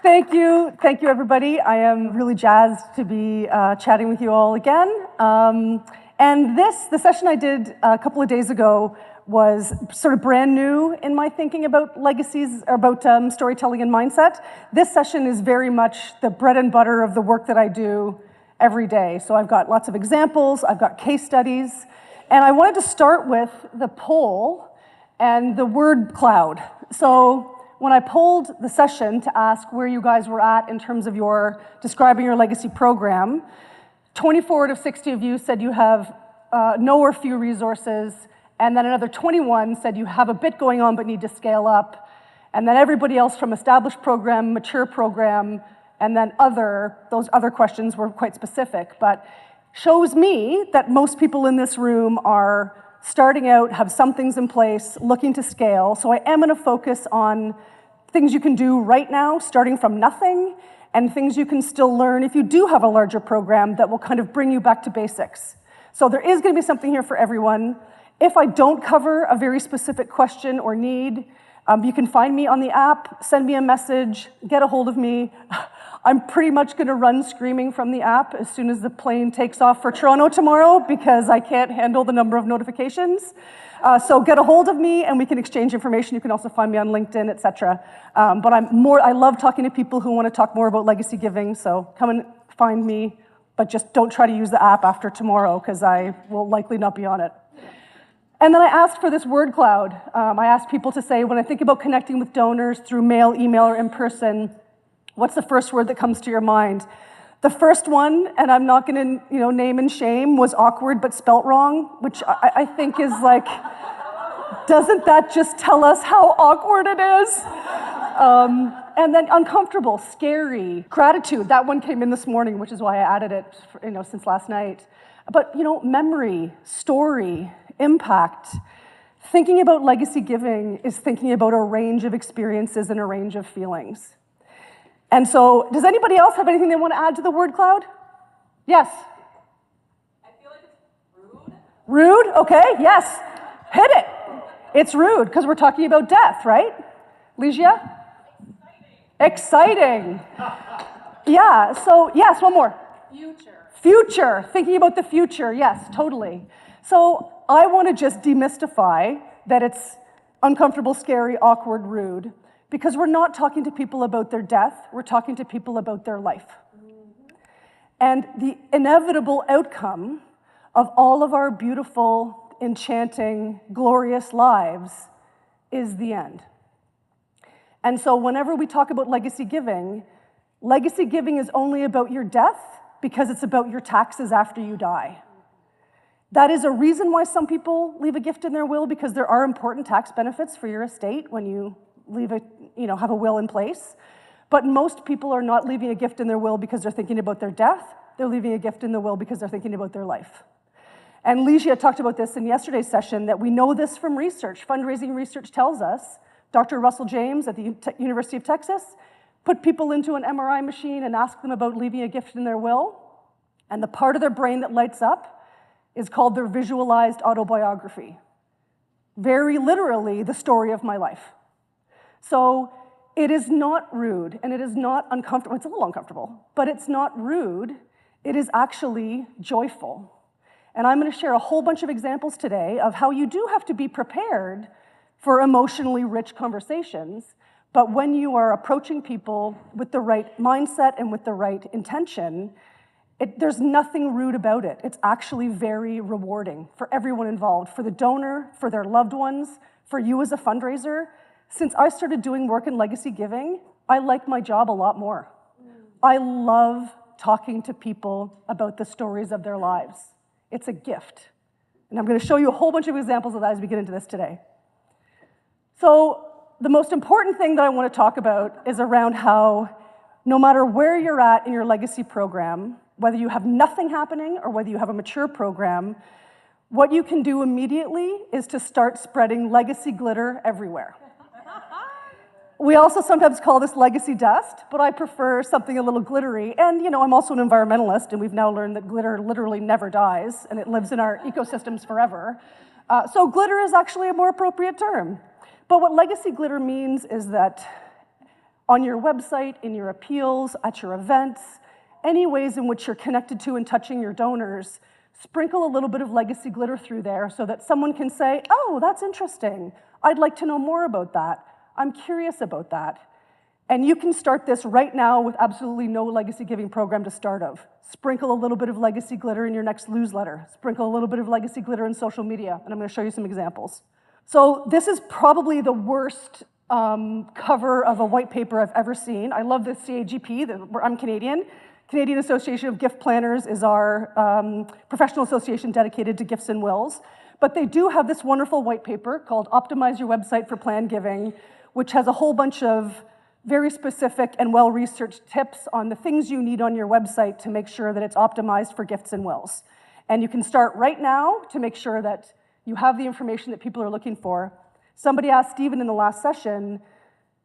Thank you everybody. I am really jazzed to be chatting with you all again. And the session I did a couple of days ago was sort of brand new in my thinking about legacies, about storytelling and mindset. This session is very much the bread and butter of the work that I do every day. So I've got lots of examples, I've got case studies, and I wanted to start with the poll and the word cloud. So when I polled the session to ask where you guys were at in terms of describing your legacy program, 24 out of 60 of you said you have no or few resources, and then another 21 said you have a bit going on but need to scale up, and then everybody else from established program, mature program, and then those other questions were quite specific, but shows me that most people in this room are starting out, have some things in place, looking to scale. So I am going to focus on things you can do right now, starting from nothing, and things you can still learn if you do have a larger program that will kind of bring you back to basics. So there is going to be something here for everyone. If I don't cover a very specific question or need, you can find me on the app, send me a message, get a hold of me. I'm pretty much going to run screaming from the app as soon as the plane takes off for Toronto tomorrow because I can't handle the number of notifications. So get a hold of me and we can exchange information. You can also find me on LinkedIn, etc. But I love talking to people who want to talk more about legacy giving, so come and find me, but just don't try to use the app after tomorrow because I will likely not be on it. And then I asked for this word cloud. I asked people to say, when I think about connecting with donors through mail, email, or in person, what's the first word that comes to your mind? The first one, and I'm not going to name and shame, was awkward but spelt wrong, which I think is like, doesn't that just tell us how awkward it is? And then uncomfortable, scary, gratitude. That one came in this morning, which is why I added it since last night. But memory, story, impact. Thinking about legacy giving is thinking about a range of experiences and a range of feelings. And so, does anybody else have anything they want to add to the word cloud? Yes? I feel like it's rude. Rude? Okay, yes. Hit it. It's rude, because we're talking about death, right? Ligia? Exciting. Yeah, so, yes, one more. Future. Thinking about the future, yes, totally. So, I want to just demystify that it's uncomfortable, scary, awkward, rude. Because we're not talking to people about their death, we're talking to people about their life. And the inevitable outcome of all of our beautiful, enchanting, glorious lives is the end. And so whenever we talk about legacy giving is only about your death because it's about your taxes after you die. That is a reason why some people leave a gift in their will, because there are important tax benefits for your estate when you have a will in place. But most people are not leaving a gift in their will because they're thinking about their death. They're leaving a gift in the will because they're thinking about their life. And Ligia talked about this in yesterday's session, that we know this from research. Fundraising research tells us, Dr. Russell James at the University of Texas put people into an MRI machine and asked them about leaving a gift in their will. And the part of their brain that lights up is called their visualized autobiography. Very literally, the story of my life. So it is not rude, and it is not uncomfortable. It's a little uncomfortable, but it's not rude. It is actually joyful. And I'm going to share a whole bunch of examples today of how you do have to be prepared for emotionally rich conversations, but when you are approaching people with the right mindset and with the right intention, there's nothing rude about it. It's actually very rewarding for everyone involved, for the donor, for their loved ones, for you as a fundraiser. Since I started doing work in legacy giving, I like my job a lot more. I love talking to people about the stories of their lives. It's a gift. And I'm going to show you a whole bunch of examples of that as we get into this today. So the most important thing that I want to talk about is around how no matter where you're at in your legacy program, whether you have nothing happening or whether you have a mature program, what you can do immediately is to start spreading legacy glitter everywhere. We also sometimes call this legacy dust, but I prefer something a little glittery. And I'm also an environmentalist, and we've now learned that glitter literally never dies, and it lives in our ecosystems forever. So glitter is actually a more appropriate term. But what legacy glitter means is that On your website, in your appeals, at your events, any ways in which you're connected to and touching your donors, sprinkle a little bit of legacy glitter through there so that someone can say, oh, that's interesting. I'd like to know more about that. I'm curious about that. And you can start this right now with absolutely no legacy giving program to start of. Sprinkle a little bit of legacy glitter in your next newsletter. Sprinkle a little bit of legacy glitter in social media, and I'm going to show you some examples. So this is probably the worst cover of a white paper I've ever seen. I love the CAGP, I'm Canadian. Canadian Association of Gift Planners is our professional association dedicated to gifts and wills. But they do have this wonderful white paper called Optimize Your Website for Planned Giving, which has a whole bunch of very specific and well-researched tips on the things you need on your website to make sure that it's optimized for gifts and wills. And you can start right now to make sure that you have the information that people are looking for. Somebody asked Stephen in the last session,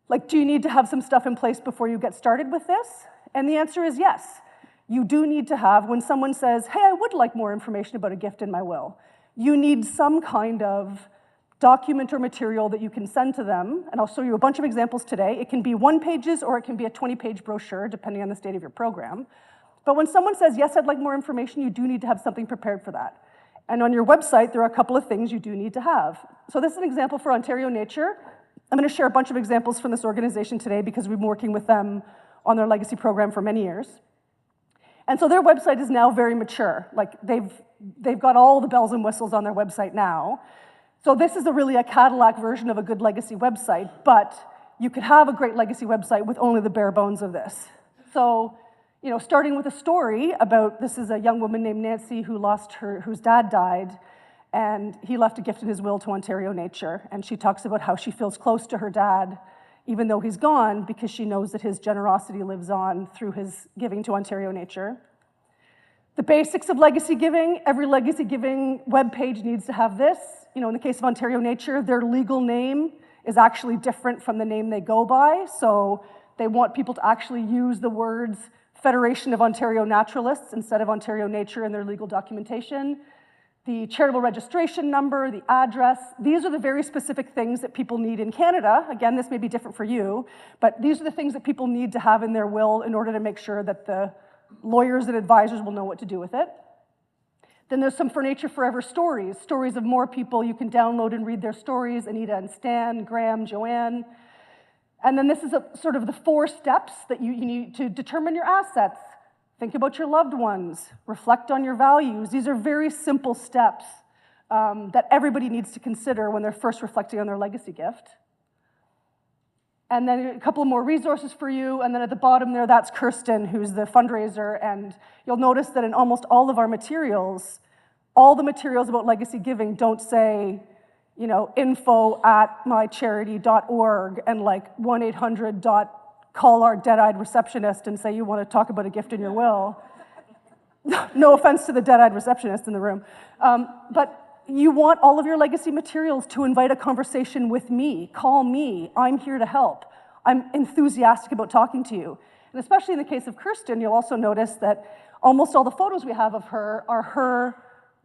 like, do you need to have some stuff in place before you get started with this? And the answer is yes. You do need to have, when someone says, hey, I would like more information about a gift in my will, you need some kind of document or material that you can send to them, and I'll show you a bunch of examples today. It can be 1 pages or it can be a 20-page brochure, depending on the state of your program. But when someone says, yes, I'd like more information, you do need to have something prepared for that. And on your website, there are a couple of things you do need to have. So this is an example for Ontario Nature. I'm going to share a bunch of examples from this organization today because we've been working with them on their legacy program for many years. And so their website is now very mature. Like they've got all the bells and whistles on their website now. So this is really a Cadillac version of a good legacy website, but you could have a great legacy website with only the bare bones of this. So, you know, starting with a story about, this is a young woman named Nancy whose dad died, and he left a gift in his will to Ontario Nature, and she talks about how she feels close to her dad, even though he's gone, because she knows that his generosity lives on through his giving to Ontario Nature. The basics of legacy giving, every legacy giving webpage needs to have this. You know, in the case of Ontario Nature, their legal name is actually different from the name they go by, so they want people to actually use the words Federation of Ontario Naturalists instead of Ontario Nature in their legal documentation. The charitable registration number, the address, these are the very specific things that people need in Canada. Again, this may be different for you, but these are the things that people need to have in their will in order to make sure that the lawyers and advisors will know what to do with it. Then there's some For Nature Forever stories of more people. You can download and read their stories, Anita and Stan, Graham, Joanne. And then this is sort of the 4 steps that you need to determine your assets. Think about your loved ones, reflect on your values. These are very simple steps that everybody needs to consider when they're first reflecting on their legacy gift. And then a couple more resources for you, and then at the bottom there, that's Kirsten, who's the fundraiser, and you'll notice that in almost all of our materials, all the materials about legacy giving don't say, you know, info@mycharity.org and like 1-800. Call our dead-eyed receptionist and say you want to talk about a gift in your will. No offense to the dead-eyed receptionist in the room. But you want all of your legacy materials to invite a conversation with me. Call me. I'm here to help. I'm enthusiastic about talking to you. And especially in the case of Kirsten, you'll also notice that almost all the photos we have of her are her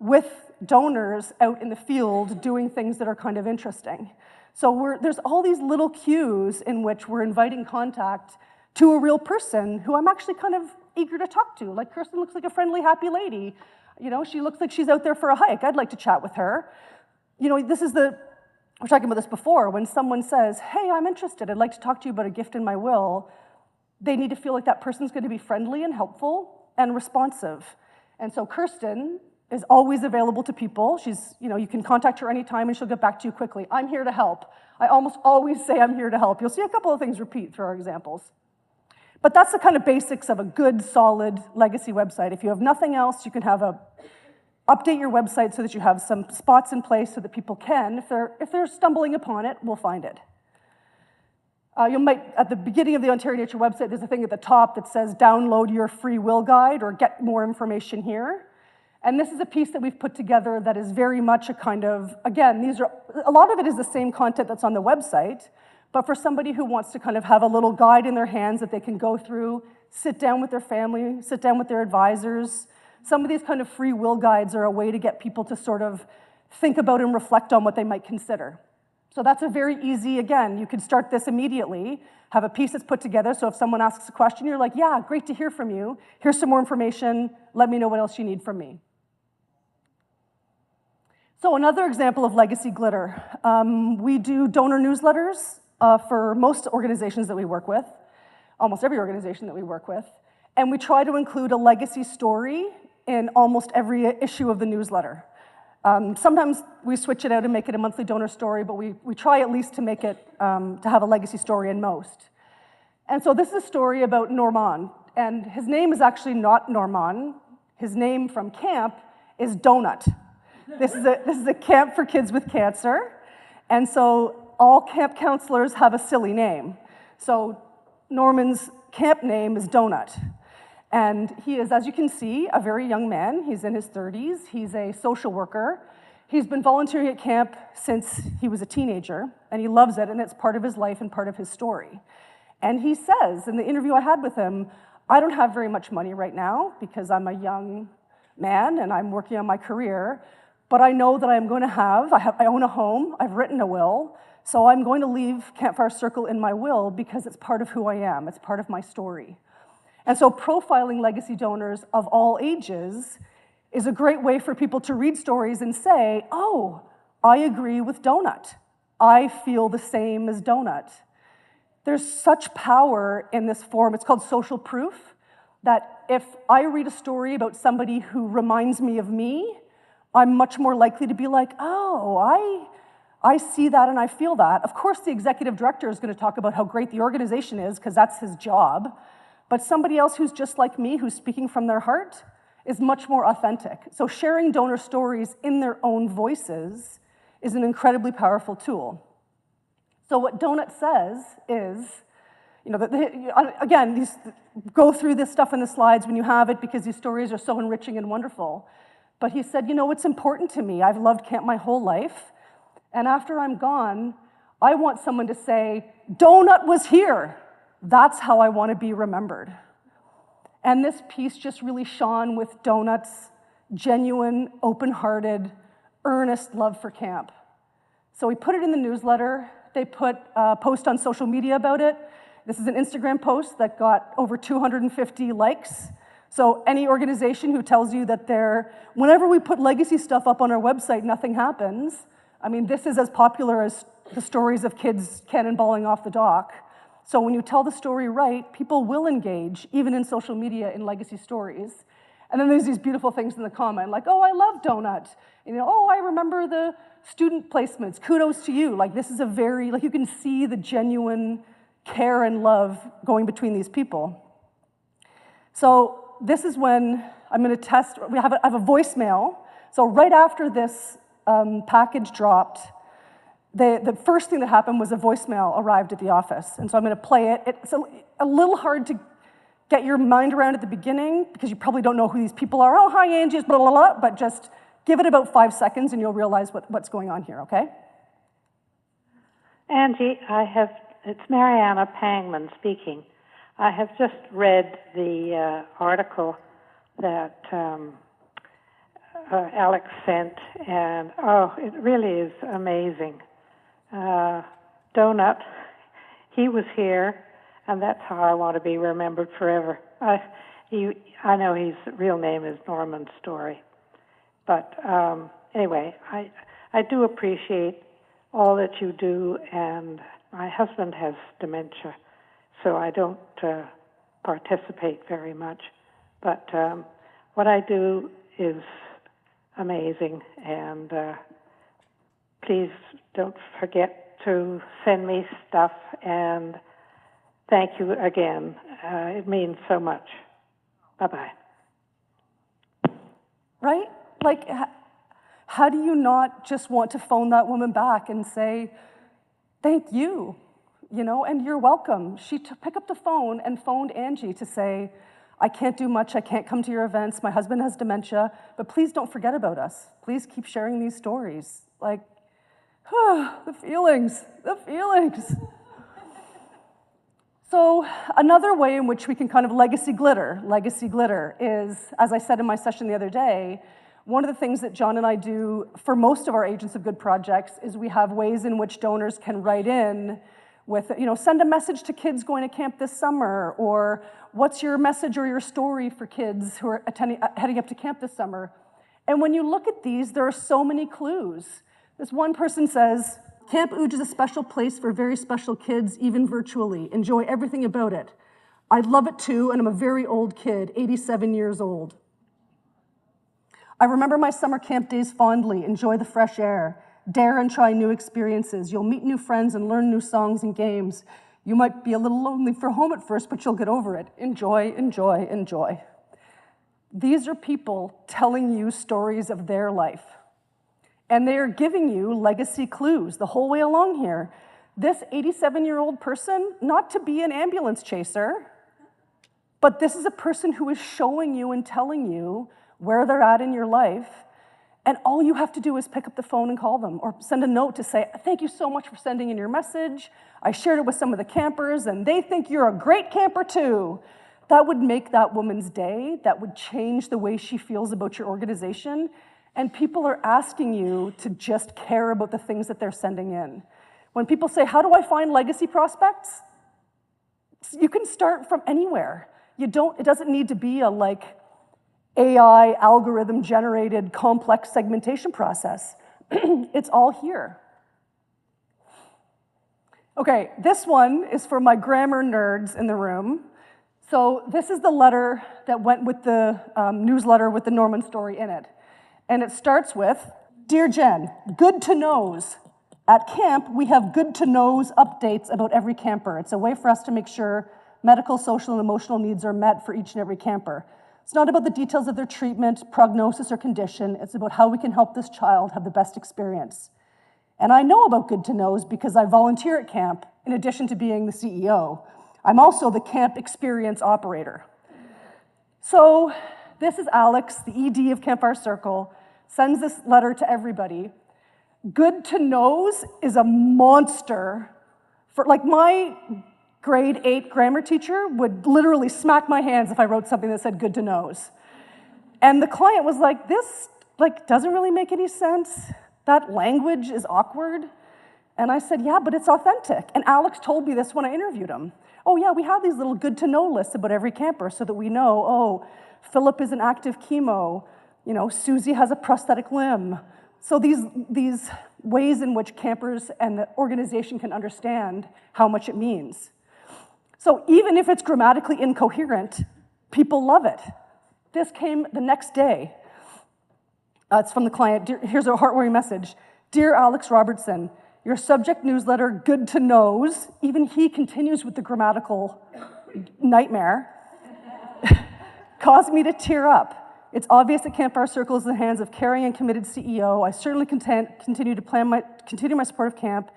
with donors out in the field doing things that are kind of interesting. So there's all these little cues in which we're inviting contact to a real person who I'm actually kind of eager to talk to. Like, Kirsten looks like a friendly, happy lady. You know, she looks like she's out there for a hike. I'd like to chat with her. You know, we were talking about this before, when someone says, hey, I'm interested, I'd like to talk to you about a gift in my will, they need to feel like that person's going to be friendly and helpful and responsive. And so Kirsten is always available to people. She's, you know, you can contact her anytime and she'll get back to you quickly. I'm here to help. I almost always say I'm here to help. You'll see a couple of things repeat through our examples. But that's the kind of basics of a good, solid legacy website. If you have nothing else, you can update your website so that you have some spots in place so that people can, if they're stumbling upon it, will find it. At the beginning of the Ontario Nature website, there's a thing at the top that says download your free will guide or get more information here. And this is a piece that we've put together that is very much a kind of, again, a lot of it is the same content that's on the website, but for somebody who wants to kind of have a little guide in their hands that they can go through, sit down with their family, sit down with their advisors. Some of these kind of free will guides are a way to get people to sort of think about and reflect on what they might consider. So that's a very easy, again, you could start this immediately, have a piece that's put together, so if someone asks a question, you're like, yeah, great to hear from you. Here's some more information. Let me know what else you need from me. So another example of legacy glitter. We do donor newsletters for most organizations that we work with, almost every organization that we work with, and we try to include a legacy story in almost every issue of the newsletter. Sometimes we switch it out and make it a monthly donor story, but we try at least to make it, to have a legacy story in most. And so this is a story about Norman, and his name is actually not Norman. His name from camp is Donut. This is a camp for kids with cancer, and so all camp counselors have a silly name. So Norman's camp name is Donut. And he is, as you can see, a very young man. He's in his 30s. He's a social worker. He's been volunteering at camp since he was a teenager, and he loves it, and it's part of his life and part of his story. And he says, in the interview I had with him, I don't have very much money right now because I'm a young man and I'm working on my career, but I know that I'm going to I own a home, I've written a will, so I'm going to leave Campfire Circle in my will because it's part of who I am, it's part of my story. And so profiling legacy donors of all ages is a great way for people to read stories and say, oh, I agree with Donut. I feel the same as Donut. There's such power in this form. It's called social proof, that if I read a story about somebody who reminds me of me, I'm much more likely to be like, oh, I see that and I feel that. Of course, the executive director is going to talk about how great the organization is because that's his job. But somebody else who's just like me, who's speaking from their heart, is much more authentic. So sharing donor stories in their own voices is an incredibly powerful tool. So what Donut says is, again, go through this stuff in the slides when you have it because these stories are so enriching and wonderful. But he said, it's important to me. I've loved camp my whole life. And after I'm gone, I want someone to say, Donut was here. That's how I want to be remembered. And this piece just really shone with Donut's genuine, open-hearted, earnest love for camp. So we put it in the newsletter. They put a post on social media about it. This is an Instagram post that got over 250 likes. So any organization who tells you that whenever we put legacy stuff up on our website, nothing happens, I mean, this is as popular as the stories of kids cannonballing off the dock. So when you tell the story right, people will engage, even in social media, in legacy stories. And then there's these beautiful things in the comment, like, oh, I love Donut. Oh, I remember the student placements. Kudos to you. Like, this is a very, you can see the genuine care and love going between these people. So this is when I'm going to test. I have a voicemail. So right after this package dropped, the first thing that happened was a voicemail arrived at the office. And so I'm going to play it. It's a little hard to get your mind around at the beginning because you probably don't know who these people are. Oh, hi, Angie, blah, blah, blah. But just give it about 5 seconds and you'll realize what's going on here, okay? Angie, it's Mariana Pangman speaking. I have just read the article that Alex sent, and it really is amazing. Donut, he was here, and that's how I want to be remembered forever. I know his real name is Norman Story, but anyway, I do appreciate all that you do, and my husband has dementia, so I don't participate very much, but what I do is amazing, and please don't forget to send me stuff, and thank you again. It means so much. Bye-bye. Right? Like, how do you not just want to phone that woman back and say, thank you, and you're welcome. She picked up the phone and phoned Angie to say, I can't do much, I can't come to your events, my husband has dementia, but please don't forget about us. Please keep sharing these stories. Like, the feelings. So another way in which we can kind of legacy glitter is, as I said in my session the other day, One of the things that John and I do for most of our Agents of Good projects is we have ways in which donors can write in with, send a message to kids going to camp this summer, or what's your message or your story for kids who are heading up to camp this summer. And when you look at these, there are so many clues. This one person says, Camp Ooge is a special place for very special kids, even virtually. Enjoy everything about it. I love it too, and I'm a very old kid, 87 years old. I remember my summer camp days fondly. Enjoy the fresh air. Dare and try new experiences. You'll meet new friends and learn new songs and games. You might be a little lonely for home at first, but you'll get over it. Enjoy, enjoy, enjoy. These are people telling you stories of their life. And they are giving you legacy clues the whole way along here. This 87-year-old person, not to be an ambulance chaser, but this is a person who is showing you and telling you where they're at in your life. And all you have to do is pick up the phone and call them, or send a note to say, thank you so much for sending in your message. I shared it with some of the campers, and they think you're a great camper too. That would make that woman's day. That would change the way she feels about your organization. And people are asking you to just care about the things that they're sending in. When people say, how do I find legacy prospects? You can start from anywhere. It doesn't need to be a AI algorithm-generated complex segmentation process. It's all here. Okay, this one is for my grammar nerds in the room. So this is the letter that went with the newsletter with the Norman story in it. And it starts with, Dear Jen, good to knows. At camp, we have good to knows updates about every camper. It's a way for us to make sure medical, social, and emotional needs are met for each and every camper. It's not about the details of their treatment, prognosis, or condition. It's about how we can help this child have the best experience. And I know about good to knows because I volunteer at camp in addition to being the CEO. I'm also the camp experience operator. So this is Alex, the ED of Campfire Circle, sends this letter to everybody. Good to knows is a monster. For my grade 8 grammar teacher would literally smack my hands if I wrote something that said good to knows. And the client was like, this doesn't really make any sense. That language is awkward. And I said, yeah, but it's authentic. And Alex told me this when I interviewed him. Oh yeah, we have these little good to know lists about every camper so that we know, oh, Philip is an active chemo, Susie has a prosthetic limb. So these ways in which campers and the organization can understand how much it means. So even if it's grammatically incoherent, people love it. This came the next day. It's from the client. Here's a heartwarming message. Dear Alex Robertson, your subject newsletter, good to knows, even he continues with the grammatical nightmare, caused me to tear up. It's obvious that Campfire Circle is in the hands of caring and committed CEO. I certainly continue my support of camp.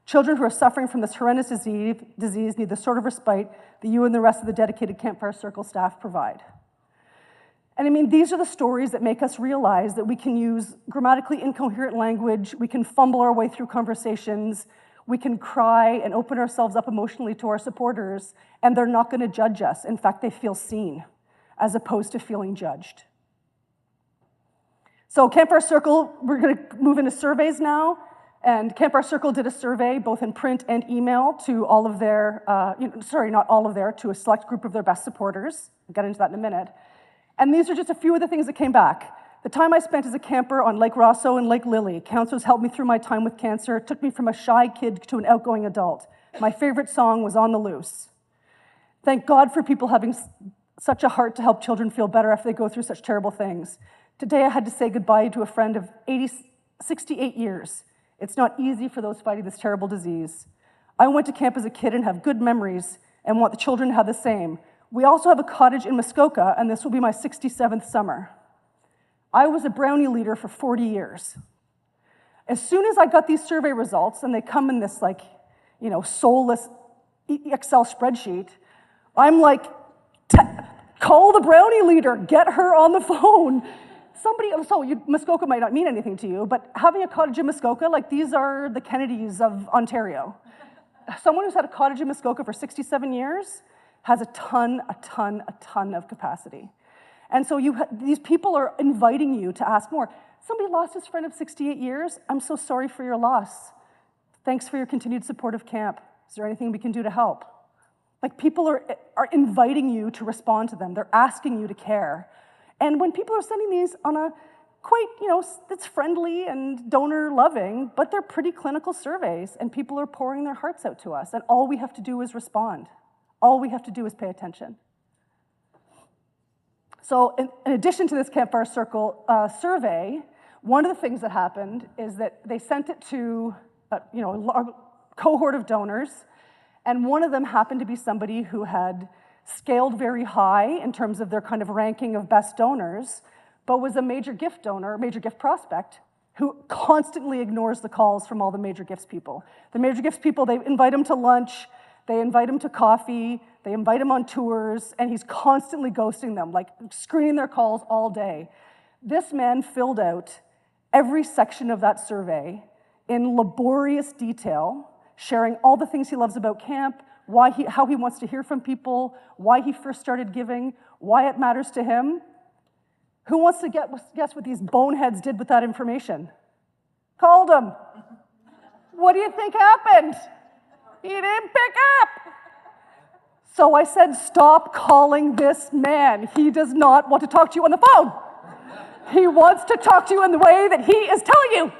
Children who are suffering from this horrendous disease need the sort of respite that you and the rest of the dedicated Campfire Circle staff provide. And these are the stories that make us realize that we can use grammatically incoherent language, we can fumble our way through conversations, we can cry and open ourselves up emotionally to our supporters, and they're not going to judge us. In fact, they feel seen, as opposed to feeling judged. So Campfire Circle, we're going to move into surveys now. And Campfire Circle did a survey, both in print and email, to all of their, not all of their, to a select group of their best supporters. I'll get into that in a minute. And these are just a few of the things that came back. The time I spent as a camper on Lake Rosso and Lake Lily. Counselors helped me through my time with cancer. It took me from a shy kid to an outgoing adult. My favorite song was On the Loose. Thank God for people having such a heart to help children feel better after they go through such terrible things. Today I had to say goodbye to a friend of 68 years. It's not easy for those fighting this terrible disease. I went to camp as a kid and have good memories and want the children to have the same. We also have a cottage in Muskoka, and this will be my 67th summer. I was a brownie leader for 40 years. As soon as I got these survey results, and they come in this soulless Excel spreadsheet, I'm like, call the brownie leader, get her on the phone. Muskoka might not mean anything to you, but having a cottage in Muskoka, these are the Kennedys of Ontario. Someone who's had a cottage in Muskoka for 67 years has a ton of capacity. And so these people are inviting you to ask more. Somebody lost his friend of 68 years. I'm so sorry for your loss. Thanks for your continued support of camp. Is there anything we can do to help? Like, people are inviting you to respond to them. They're asking you to care. And when people are sending these on a quite, it's friendly and donor-loving, but they're pretty clinical surveys, and people are pouring their hearts out to us, and all we have to do is respond. All we have to do is pay attention. So in addition to this Campfire Circle survey, one of the things that happened is that they sent it to a cohort of donors, and one of them happened to be somebody who had scaled very high in terms of their kind of ranking of best donors, but was a major gift donor, major gift prospect, who constantly ignores the calls from all the major gifts people. The major gifts people, they invite him to lunch, they invite him to coffee, they invite him on tours, and he's constantly ghosting them, like screening their calls all day. This man filled out every section of that survey in laborious detail, sharing all the things he loves about camp, how he wants to hear from people, why he first started giving, why it matters to him. Who wants to guess what these boneheads did with that information? Called him. What do you think happened? He didn't pick up. So I said, stop calling this man. He does not want to talk to you on the phone. He wants to talk to you in the way that he is telling you.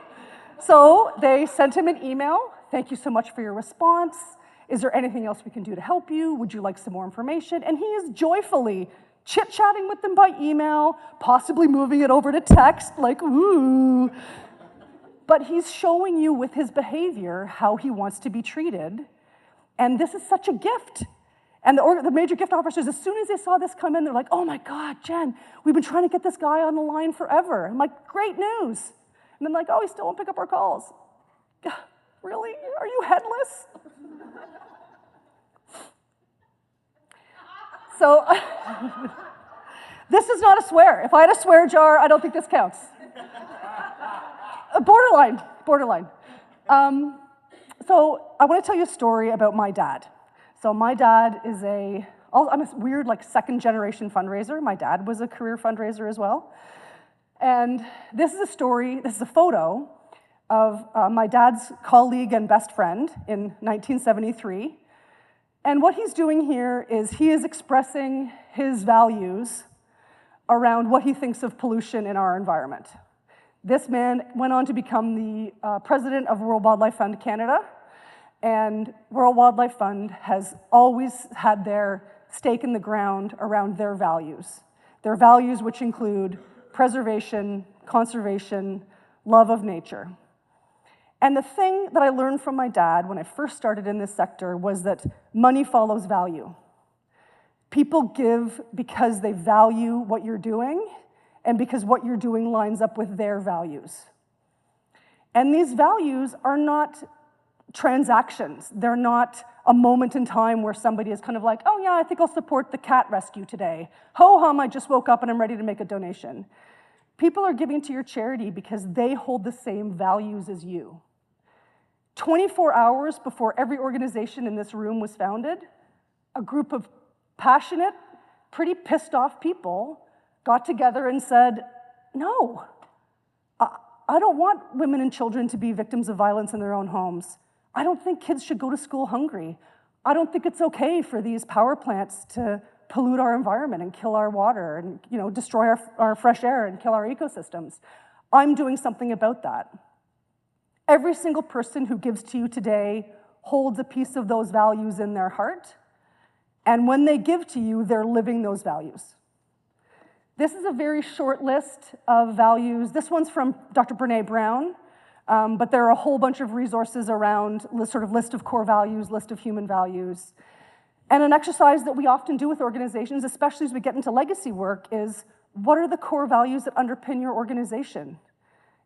So they sent him an email. Thank you so much for your response. Is there anything else we can do to help you? Would you like some more information? And he is joyfully chit-chatting with them by email, possibly moving it over to text, like, ooh. But he's showing you with his behavior how he wants to be treated. And this is such a gift. And the major gift officers, as soon as they saw this come in, they're like, oh my God, Jen, we've been trying to get this guy on the line forever. I'm like, great news. And then like, oh, he still won't pick up our calls. Really? Are you headless? So, this is not a swear. If I had a swear jar, I don't think this counts. Borderline. So, I want to tell you a story about my dad. So, my dad is I'm a weird, like, second-generation fundraiser. My dad was a career fundraiser as well. And this is a photo of my dad's colleague and best friend in 1973. And what he's doing here is he is expressing his values around what he thinks of pollution in our environment. This man went on to become the president of World Wildlife Fund Canada, and World Wildlife Fund has always had their stake in the ground around their values which include preservation, conservation, love of nature. And the thing that I learned from my dad when I first started in this sector was that money follows value. People give because they value what you're doing and because what you're doing lines up with their values. And these values are not transactions. They're not a moment in time where somebody is kind of like, oh yeah, I think I'll support the cat rescue today. Ho-hum, I just woke up and I'm ready to make a donation. People are giving to your charity because they hold the same values as you. 24 hours before every organization in this room was founded, a group of passionate, pretty pissed off people got together and said, no, I don't want women and children to be victims of violence in their own homes. I don't think kids should go to school hungry. I don't think it's okay for these power plants to pollute our environment and kill our water and destroy our fresh air and kill our ecosystems. I'm doing something about that. Every single person who gives to you today holds a piece of those values in their heart, and when they give to you, they're living those values. This is a very short list of values. This one's from Dr. Brené Brown, but there are a whole bunch of resources around sort of list of core values, list of human values. And an exercise that we often do with organizations, especially as we get into legacy work, is what are the core values that underpin your organization?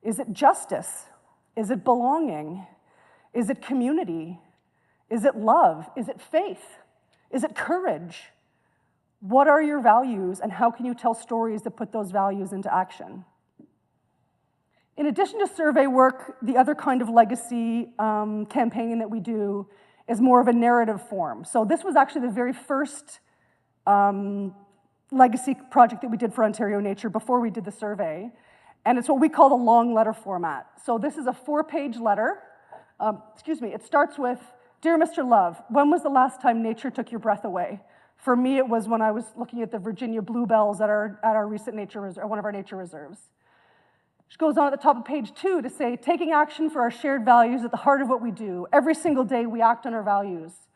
Is it justice? Is it belonging? Is it community? Is it love? Is it faith? Is it courage? What are your values, and how can you tell stories that put those values into action? In addition to survey work, the other kind of legacy campaigning that we do is more of a narrative form. So this was actually the very first legacy project that we did for Ontario Nature before we did the survey. And it's what we call the long letter format. So this is a 4-page letter. It starts with, "Dear Mr. Love, when was the last time nature took your breath away?" For me, it was when I was looking at the Virginia bluebells at our recent nature reserve, one of our nature reserves. She goes on at the top of page 2 to say, "Taking action for our shared values at the heart of what we do. Every single day we act on our values.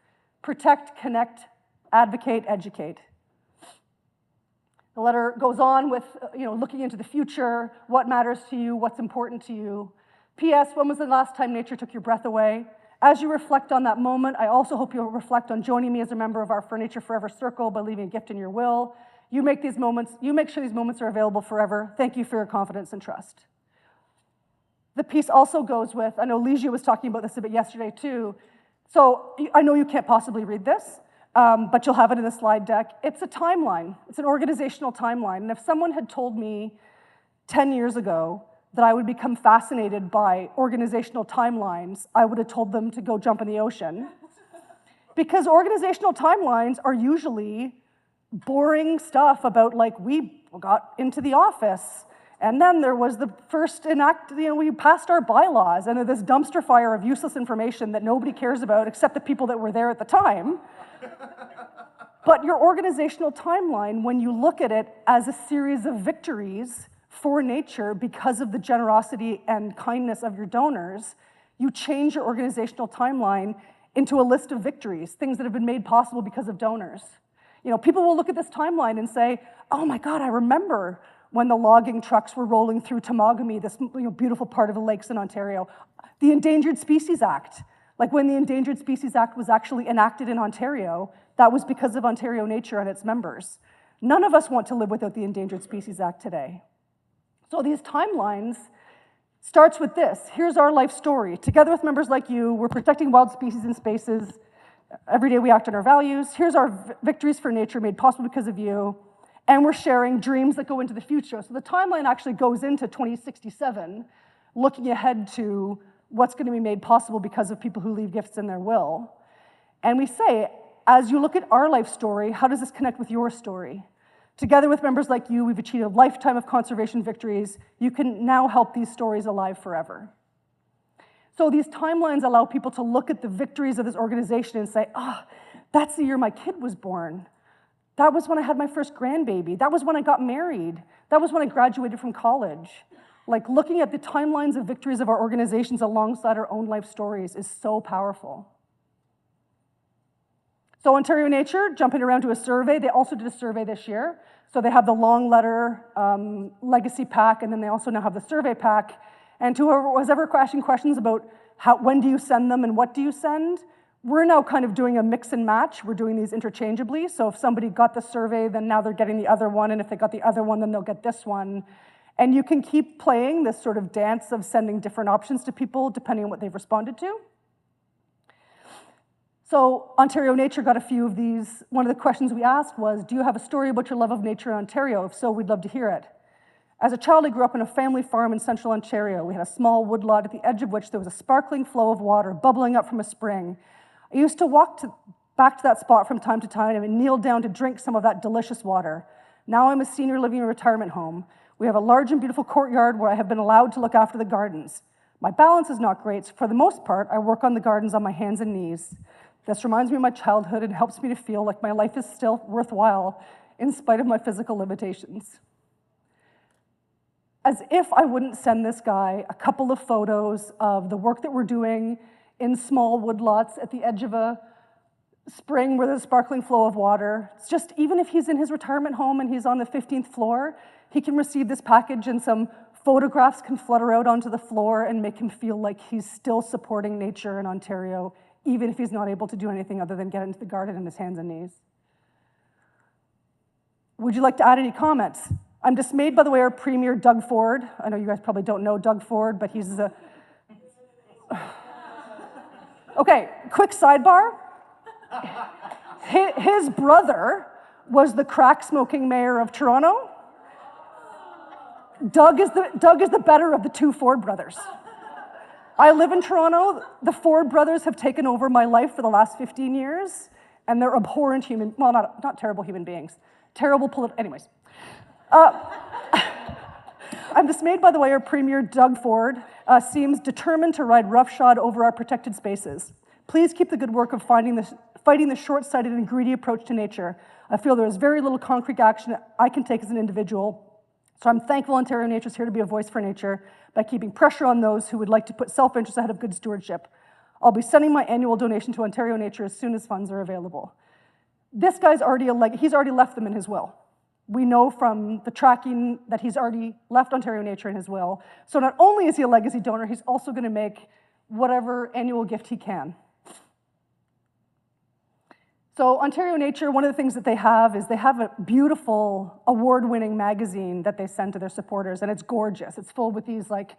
Protect, connect, advocate, educate." The letter goes on with, looking into the future, what matters to you, what's important to you. P.S., when was the last time nature took your breath away? As you reflect on that moment, I also hope you'll reflect on joining me as a member of our For Nature Forever circle by leaving a gift in your will. You make sure these moments are available forever. Thank you for your confidence and trust. The piece also goes with, I know Ligia was talking about this a bit yesterday too, so I know you can't possibly read this, but you'll have it in the slide deck. It's a timeline. It's an organizational timeline. And if someone had told me 10 years ago that I would become fascinated by organizational timelines, I would have told them to go jump in the ocean. Because organizational timelines are usually boring stuff about, like, we got into the office, and then there was the first we passed our bylaws, and this dumpster fire of useless information that nobody cares about except the people that were there at the time. But your organizational timeline, when you look at it as a series of victories for nature because of the generosity and kindness of your donors, you change your organizational timeline into a list of victories, things that have been made possible because of donors. People will look at this timeline and say, "Oh my God, I remember when the logging trucks were rolling through Temagami, this beautiful part of the lakes in Ontario." The Endangered Species Act, like when the Endangered Species Act was actually enacted in Ontario, that was because of Ontario Nature and its members. None of us want to live without the Endangered Species Act today. So these timelines starts with this. Here's our life story. Together with members like you, we're protecting wild species and spaces. Every day we act on our values. Here's our victories for nature made possible because of you. And we're sharing dreams that go into the future. So the timeline actually goes into 2067, looking ahead to what's going to be made possible because of people who leave gifts in their will. And we say, as you look at our life story, how does this connect with your story? Together with members like you, we've achieved a lifetime of conservation victories. You can now help these stories alive forever. So these timelines allow people to look at the victories of this organization and say, that's the year my kid was born. That was when I had my first grandbaby. That was when I got married. That was when I graduated from college. Like, looking at the timelines of victories of our organizations alongside our own life stories is so powerful. So Ontario Nature, jumping around to a survey, they also did a survey this year. So they have the long letter legacy pack, and then they also now have the survey pack. And to whoever was ever asking questions about when do you send them and what do you send, we're now kind of doing a mix and match. We're doing these interchangeably. So if somebody got the survey, then now they're getting the other one. And if they got the other one, then they'll get this one. And you can keep playing this sort of dance of sending different options to people depending on what they've responded to. So Ontario Nature got a few of these. One of the questions we asked was, do you have a story about your love of nature in Ontario? If so, we'd love to hear it. As a child, I grew up on a family farm in central Ontario. We had a small woodlot at the edge of which there was a sparkling flow of water bubbling up from a spring. I used to walk back to that spot from time to time and kneel down to drink some of that delicious water. Now I'm a senior living in a retirement home. We have a large and beautiful courtyard where I have been allowed to look after the gardens. My balance is not great, so for the most part, I work on the gardens on my hands and knees. This reminds me of my childhood and helps me to feel like my life is still worthwhile in spite of my physical limitations. As if I wouldn't send this guy a couple of photos of the work that we're doing in small woodlots at the edge of a spring where there's a sparkling flow of water. It's just, even if he's in his retirement home and he's on the 15th floor, he can receive this package and some photographs can flutter out onto the floor and make him feel like he's still supporting nature in Ontario, even if he's not able to do anything other than get into the garden on his hands and knees. Would you like to add any comments? I'm dismayed by the way our Premier, Doug Ford, I know you guys probably don't know Doug Ford, but he's a... Okay, quick sidebar. His brother was the crack-smoking mayor of Toronto. Doug is the better of the two Ford brothers. I live in Toronto. The Ford brothers have taken over my life for the last 15 years, and they're abhorrent well, not terrible human beings, terrible anyways. I'm dismayed by the way our Premier Doug Ford seems determined to ride roughshod over our protected spaces. Please keep the good work of fighting the short-sighted and greedy approach to nature. I feel there is very little concrete action I can take as an individual, so I'm thankful Ontario Nature is here to be a voice for nature by keeping pressure on those who would like to put self-interest ahead of good stewardship. I'll be sending my annual donation to Ontario Nature as soon as funds are available. This guy's he's already left them in his will. We know from the tracking that he's already left Ontario Nature in his will. So not only is he a legacy donor, he's also going to make whatever annual gift he can. So Ontario Nature, one of the things that they have is they have a beautiful award-winning magazine that they send to their supporters, and it's gorgeous. It's filled with these like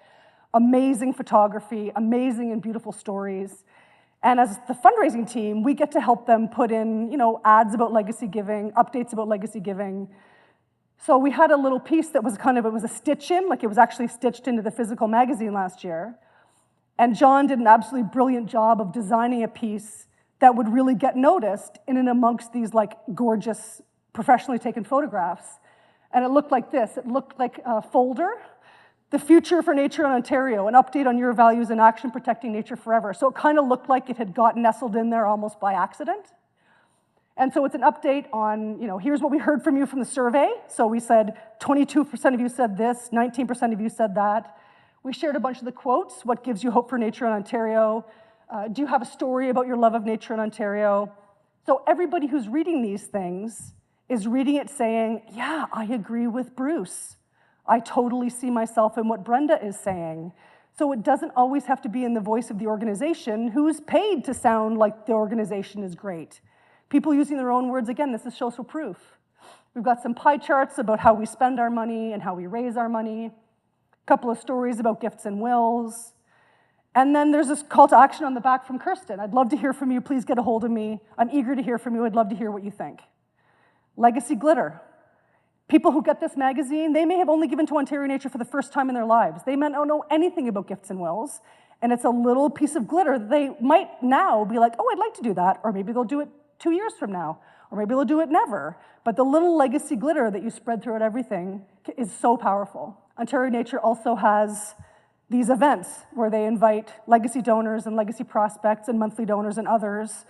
amazing photography, amazing and beautiful stories. And as the fundraising team, we get to help them put in, ads about legacy giving, updates about legacy giving. So we had a little piece that was it was a stitch-in, like it was actually stitched into the physical magazine last year. And John did an absolutely brilliant job of designing a piece that would really get noticed in and amongst these like gorgeous, professionally taken photographs. And it looked like this. It looked like a folder, The Future for Nature in Ontario, an update on your values in action protecting nature forever. So it kind of looked like it had got nestled in there almost by accident. And so it's an update on, here's what we heard from you from the survey. So we said 22% of you said this, 19% of you said that. We shared a bunch of the quotes. What gives you hope for nature in Ontario? Do you have a story about your love of nature in Ontario? So everybody who's reading these things is reading it saying, yeah, I agree with Bruce. I totally see myself in what Brenda is saying. So it doesn't always have to be in the voice of the organization who's paid to sound like the organization is great. People using their own words, again, this is social proof. We've got some pie charts about how we spend our money and how we raise our money, a couple of stories about gifts and wills, and then there's this call to action on the back from Kirsten. I'd love to hear from you. Please get a hold of me. I'm eager to hear from you. I'd love to hear what you think. Legacy glitter. People who get this magazine, they may have only given to Ontario Nature for the first time in their lives. They may not know anything about gifts and wills, and it's a little piece of glitter. They might now be like, oh, I'd like to do that, or maybe they'll do it 2 years from now, or maybe they'll do it never. But the little legacy glitter that you spread throughout everything is so powerful. Ontario Nature also has these events where they invite legacy donors and legacy prospects and monthly donors and others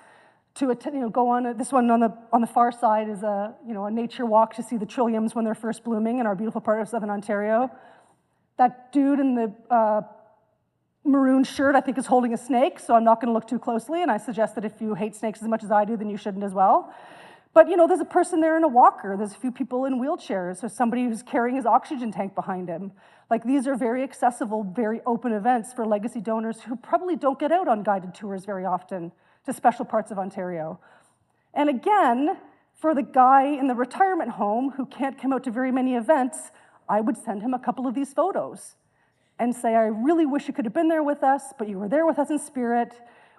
to attend, go on. This one on the far side is a nature walk to see the trilliums when they're first blooming in our beautiful part of Southern Ontario. That dude in the maroon shirt, I think, is holding a snake, so I'm not going to look too closely, and I suggest that if you hate snakes as much as I do, then you shouldn't as well. But there's a person there in a walker, there's a few people in wheelchairs, there's somebody who's carrying his oxygen tank behind him. Like, these are very accessible, very open events for legacy donors who probably don't get out on guided tours very often to special parts of Ontario. And again, for the guy in the retirement home who can't come out to very many events, I would send him a couple of these photos and say, I really wish you could have been there with us, but you were there with us in spirit.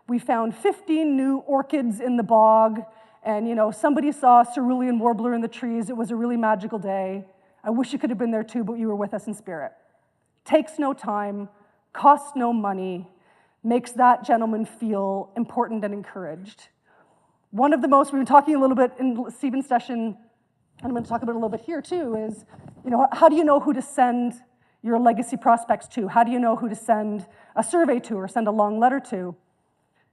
We found 15 new orchids in the bog, and somebody saw a cerulean warbler in the trees. It was a really magical day. I wish you could have been there too, but you were with us in spirit. Takes no time, costs no money, makes that gentleman feel important and encouraged. One of the most, we've been talking a little bit in Stephen's session, and I'm going to talk about it a little bit here too, is how do you know who to send your legacy prospects to? How do you know who to send a survey to or send a long letter to?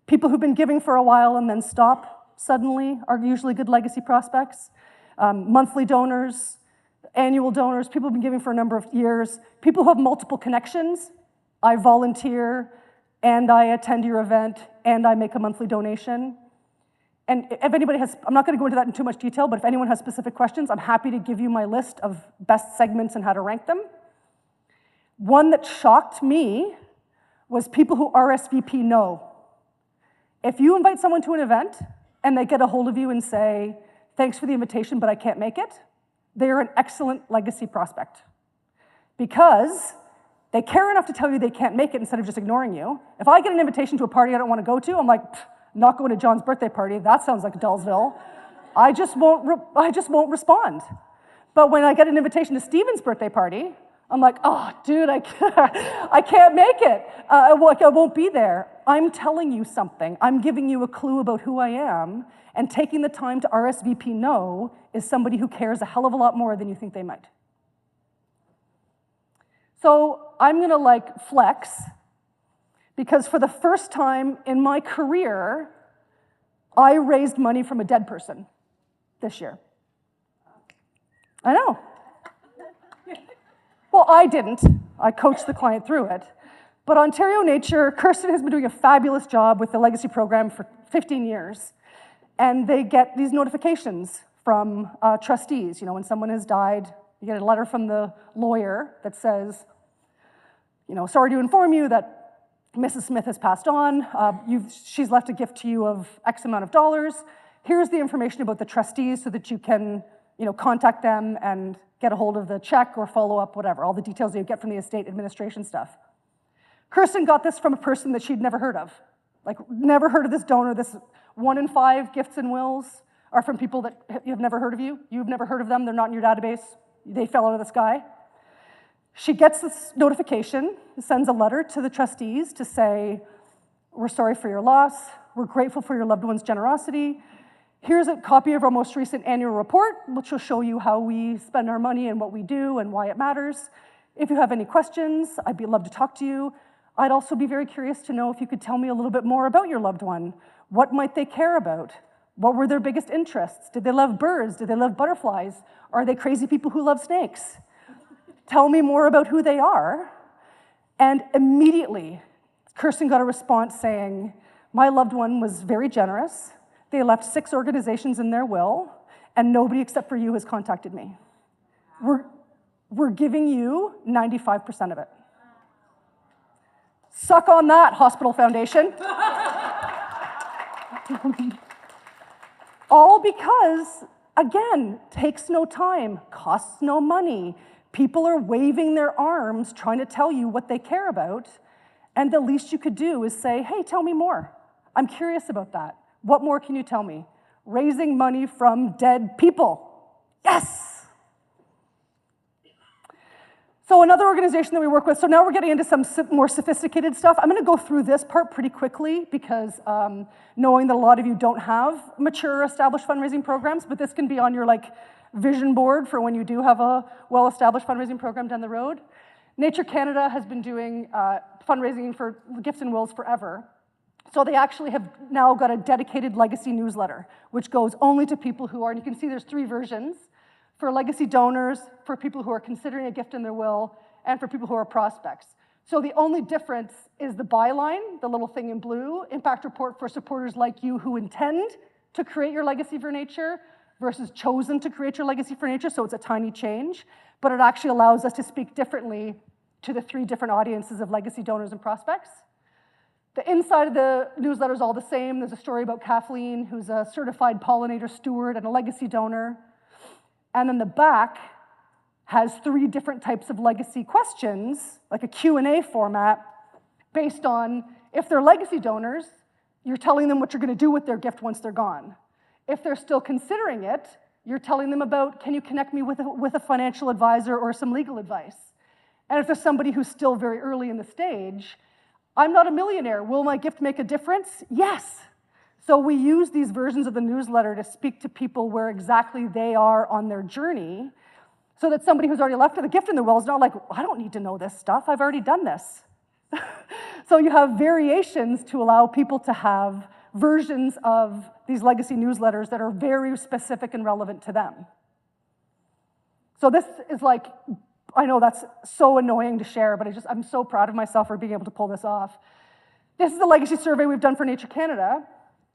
People who've been giving for a while and then stop suddenly are usually good legacy prospects. Monthly donors, annual donors, people who've been giving for a number of years, people who have multiple connections. I volunteer, and I attend your event, and I make a monthly donation. And if anybody has, I'm not going to go into that in too much detail, but if anyone has specific questions, I'm happy to give you my list of best segments and how to rank them. One that shocked me was people who RSVP no. If you invite someone to an event and they get a hold of you and say, thanks for the invitation, but I can't make it, they're an excellent legacy prospect. Because they care enough to tell you they can't make it instead of just ignoring you. If I get an invitation to a party I don't want to go to, I'm like, not going to John's birthday party. That sounds like Dullsville. I just won't respond. But when I get an invitation to Stephen's birthday party, I'm like, oh, dude, I can't make it. I won't be there. I'm telling you something. I'm giving you a clue about who I am, and taking the time to RSVP no is somebody who cares a hell of a lot more than you think they might. So I'm gonna like flex, because for the first time in my career, I raised money from a dead person this year. I know. Well, I didn't. I coached the client through it. But Ontario Nature, Kirsten has been doing a fabulous job with the legacy program for 15 years. And they get these notifications from trustees. You know, when someone has died, you get a letter from the lawyer that says, you know, sorry to inform you that Mrs. Smith has passed on. She's left a gift to you of X amount of dollars. Here's the information about the trustees so that you can, you know, contact them and get a hold of the check or follow up, whatever, all the details that you get from the estate administration stuff. Kirsten got this from a person that she'd never heard of. Like, never heard of this donor. This 1 in 5 gifts and wills are from people that you've never heard of you. You've never heard of them. They're not in your database. They fell out of the sky. She gets this notification, sends a letter to the trustees to say, we're sorry for your loss. We're grateful for your loved one's generosity. Here's a copy of our most recent annual report, which will show you how we spend our money and what we do and why it matters. If you have any questions, I'd love to talk to you. I'd also be very curious to know if you could tell me a little bit more about your loved one. What might they care about? What were their biggest interests? Did they love birds? Did they love butterflies? Are they crazy people who love snakes? Tell me more about who they are. And immediately, Kirsten got a response saying, my loved one was very generous. They left 6 organizations in their will, and nobody except for you has contacted me. We're giving you 95% of it. Suck on that, Hospital Foundation. All because, again, takes no time, costs no money. People are waving their arms trying to tell you what they care about, and the least you could do is say, hey, tell me more. I'm curious about that. What more can you tell me? Raising money from dead people. Yes! So another organization that we work with, so now we're getting into some more sophisticated stuff. I'm gonna go through this part pretty quickly because knowing that a lot of you don't have mature established fundraising programs, but this can be on your vision board for when you do have a well-established fundraising program down the road. Nature Canada has been doing fundraising for gifts and wills forever. So they actually have now got a dedicated legacy newsletter, which goes only to people who are, and you can see there's 3 versions, for legacy donors, for people who are considering a gift in their will, and for people who are prospects. So the only difference is the byline, the little thing in blue, impact report for supporters like you who intend to create your legacy for nature versus chosen to create your legacy for nature, so it's a tiny change, but it actually allows us to speak differently to the 3 different audiences of legacy donors and prospects. The inside of the newsletter is all the same. There's a story about Kathleen, who's a certified pollinator steward and a legacy donor. And then the back has 3 different types of legacy questions, like a Q&A format, based on if they're legacy donors, you're telling them what you're gonna do with their gift once they're gone. If they're still considering it, you're telling them about, can you connect me with a financial advisor or some legal advice? And if there's somebody who's still very early in the stage, I'm not a millionaire. Will my gift make a difference? Yes. So we use these versions of the newsletter to speak to people where exactly they are on their journey, so that somebody who's already left with a gift in their will is not like, I don't need to know this stuff. I've already done this. So you have variations to allow people to have versions of these legacy newsletters that are very specific and relevant to them. So this is I know that's so annoying to share, but I'm so proud of myself for being able to pull this off. This is the legacy survey we've done for Nature Canada,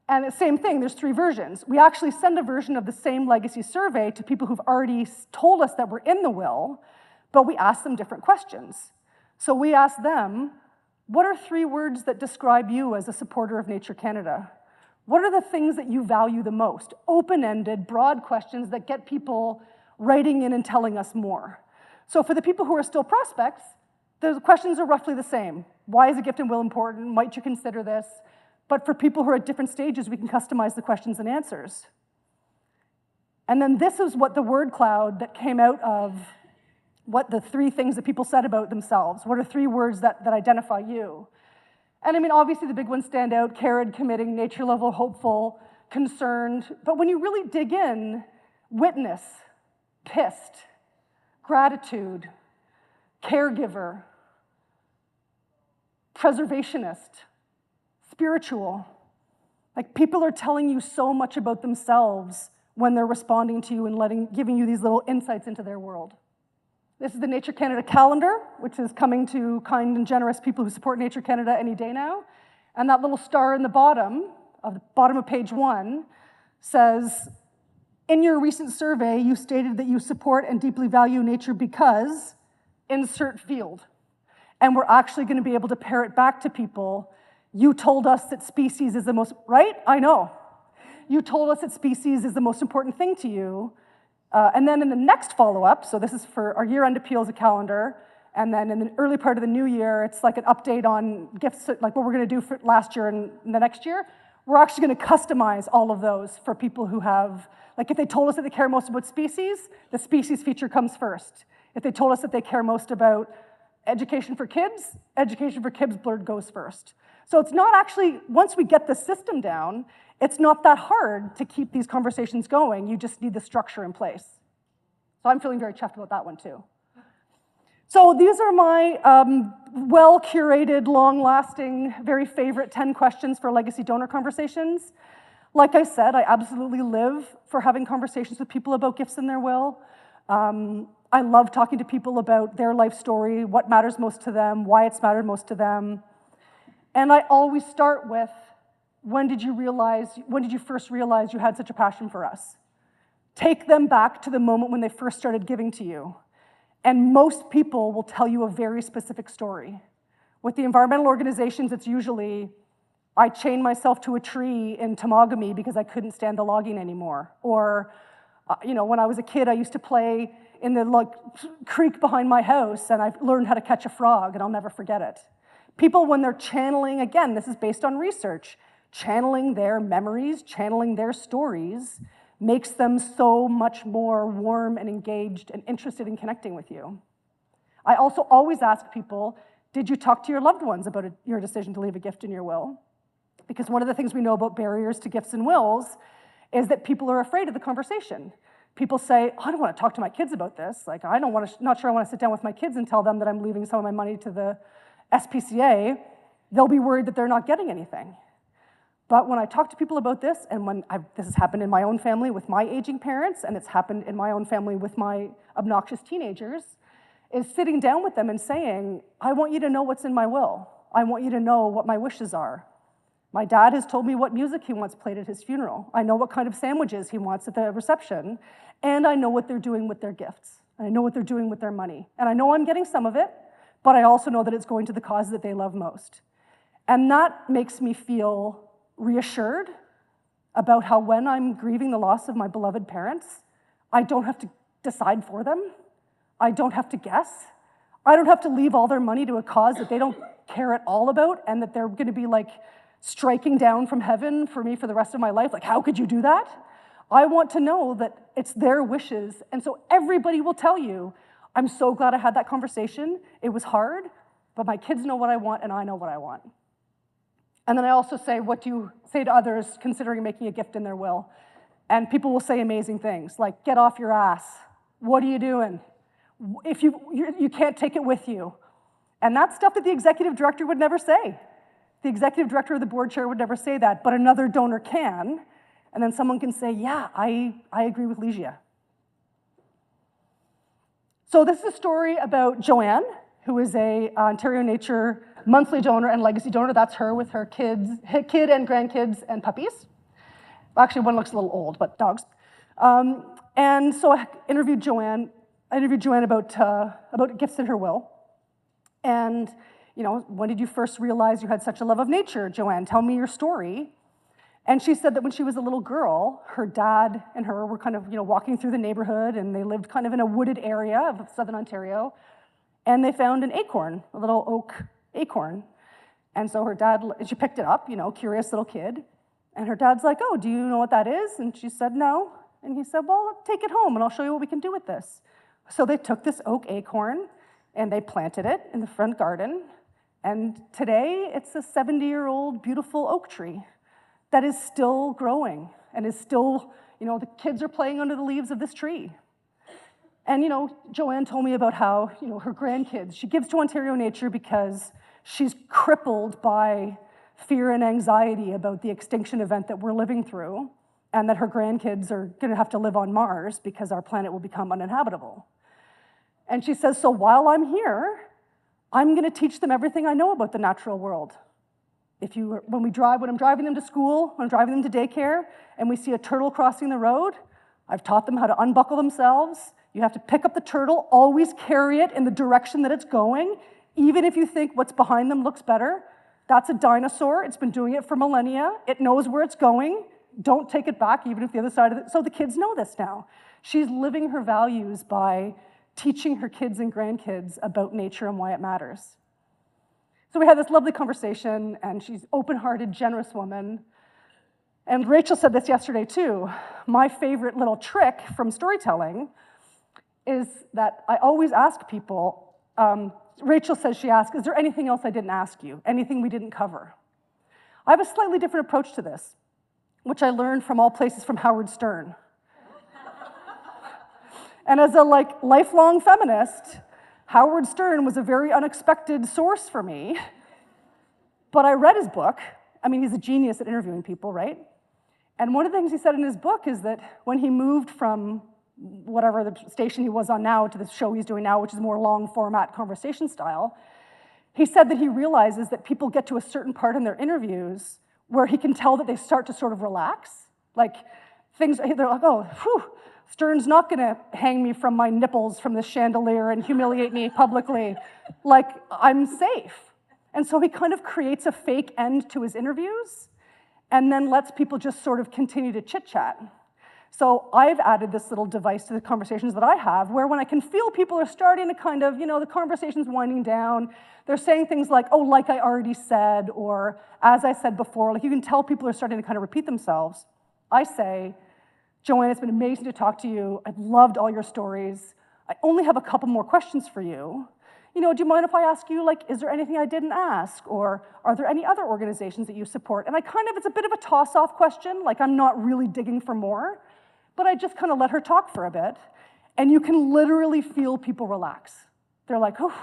and the same thing, there's 3 versions. We actually send a version of the same legacy survey to people who've already told us that we're in the will, but we ask them different questions. So we ask them, what are 3 words that describe you as a supporter of Nature Canada? What are the things that you value the most? Open-ended, broad questions that get people writing in and telling us more. So for the people who are still prospects, the questions are roughly the same. Why is a gift and will important? Might you consider this? But for people who are at different stages, we can customize the questions and answers. And then this is what the word cloud that came out of what the 3 things that people said about themselves. What are 3 words that identify you? And I mean, obviously the big ones stand out: cared, committing, nature level, hopeful, concerned. But when you really dig in, witness, pissed, gratitude, caregiver, preservationist, spiritual. Like, people are telling you so much about themselves when they're responding to you and giving you these little insights into their world. This is the Nature Canada calendar, which is coming to kind and generous people who support Nature Canada any day now. And that little star in the bottom of page 1 says, in your recent survey, you stated that you support and deeply value nature because insert field. And we're actually going to be able to pair it back to people. You told us that species is the most, right? I know. You told us that species is the most important thing to you. And then in the next follow-up, so this is for our year-end appeals, a calendar, and then in the early part of the new year, it's like an update on gifts, like what we're going to do for last year and the next year. We're actually going to customize all of those for people who have, like if they told us that they care most about species, the species feature comes first. If they told us that they care most about education for kids blurred goes first. So it's not actually, once we get the system down, it's not that hard to keep these conversations going. You just need the structure in place. So I'm feeling very chuffed about that one too. So these are my well-curated, long-lasting, very favorite 10 questions for legacy donor conversations. Like I said, I absolutely live for having conversations with people about gifts in their will. I love talking to people about their life story, what matters most to them, why it's mattered most to them. And I always start with, when did you first realize you had such a passion for us? Take them back to the moment when they first started giving to you. And most people will tell you a very specific story. With the environmental organizations, it's usually, I chained myself to a tree in Temagami because I couldn't stand the logging anymore. Or, when I was a kid, I used to play in the creek behind my house, and I learned how to catch a frog, and I'll never forget it. People, when they're channeling, again, this is based on research, channeling their memories, channeling their stories, makes them so much more warm and engaged and interested in connecting with you. I also always ask people, did you talk to your loved ones about your decision to leave a gift in your will? Because one of the things we know about barriers to gifts and wills is that people are afraid of the conversation. People say, I don't want to talk to my kids about this. Like, not sure I want to sit down with my kids and tell them that I'm leaving some of my money to the SPCA. They'll be worried that they're not getting anything. But when I talk to people about this, and this has happened in my own family with my aging parents, and it's happened in my own family with my obnoxious teenagers, is sitting down with them and saying, I want you to know what's in my will. I want you to know what my wishes are. My dad has told me what music he wants played at his funeral. I know what kind of sandwiches he wants at the reception, and I know what they're doing with their gifts. I know what they're doing with their money. And I know I'm getting some of it, but I also know that it's going to the cause that they love most. And that makes me feel reassured about how when I'm grieving the loss of my beloved parents, I don't have to decide for them. I don't have to guess. I don't have to leave all their money to a cause that they don't care at all about and that they're going to be like striking down from heaven for me for the rest of my life. Like, how could you do that? I want to know that it's their wishes. And so everybody will tell you, I'm so glad I had that conversation. It was hard, but my kids know what I want and I know what I want. And then I also say, what do you say to others considering making a gift in their will? And people will say amazing things like, get off your ass. What are you doing? If you can't take it with you. And that's stuff that the executive director would never say. The executive director or the board chair would never say that, but another donor can. And then someone can say, yeah, I agree with Ligia. So this is a story about Joanne, who is a Ontario Nature monthly donor and legacy donor. That's her with her kid and grandkids and puppies. Actually, one looks a little old, but dogs. And so I interviewed Joanne about gifts in her will. And, when did you first realize you had such a love of nature, Joanne? Tell me your story. And she said that when she was a little girl, her dad and her were kind of, walking through the neighborhood, and they lived kind of in a wooded area of southern Ontario, and they found an acorn, a little oak acorn. And so she picked it up, curious little kid. And her dad's like, oh, do you know what that is? And she said, no. And he said, well, take it home, and I'll show you what we can do with this. So they took this oak acorn and they planted it in the front garden. And today it's a 70-year-old beautiful oak tree that is still growing and is still, the kids are playing under the leaves of this tree. And Joanne told me about how, her grandkids, she gives to Ontario Nature because she's crippled by fear and anxiety about the extinction event that we're living through, and that her grandkids are gonna have to live on Mars because our planet will become uninhabitable. And she says, so while I'm here, I'm gonna teach them everything I know about the natural world. When I'm driving them to school, when I'm driving them to daycare, and we see a turtle crossing the road, I've taught them how to unbuckle themselves. You have to pick up the turtle, always carry it in the direction that it's going, even if you think what's behind them looks better. That's a dinosaur. It's been doing it for millennia. It knows where it's going. Don't take it back, even if the other side of it. So the kids know this now. She's living her values by teaching her kids and grandkids about nature and why it matters. So we had this lovely conversation, and she's open-hearted, generous woman. And Rachel said this yesterday too. My favorite little trick from storytelling is that I always ask people, Rachel says she asked, is there anything else I didn't ask you? Anything we didn't cover? I have a slightly different approach to this, which I learned from all places from Howard Stern. And as a lifelong feminist, Howard Stern was a very unexpected source for me. But I read his book. I mean, he's a genius at interviewing people, right? And one of the things he said in his book is that when he moved from whatever the station he was on now to the show he's doing now, which is more long format conversation style, he said that he realizes that people get to a certain part in their interviews where he can tell that they start to sort of relax. Like they're like, oh, whew, Stern's not gonna hang me from my nipples from this chandelier and humiliate me publicly. Like, I'm safe. And so he kind of creates a fake end to his interviews and then lets people just sort of continue to chit-chat. So I've added this little device to the conversations that I have where when I can feel people are starting to kind of, the conversation's winding down, they're saying things like, oh, like I already said, or as I said before, like you can tell people are starting to kind of repeat themselves. I say, Joanne, it's been amazing to talk to you. I've loved all your stories. I only have a couple more questions for you. Do you mind if I ask you, is there anything I didn't ask? Or are there any other organizations that you support? And it's a bit of a toss-off question, I'm not really digging for more. But I just kind of let her talk for a bit, and you can literally feel people relax. They're like, oh,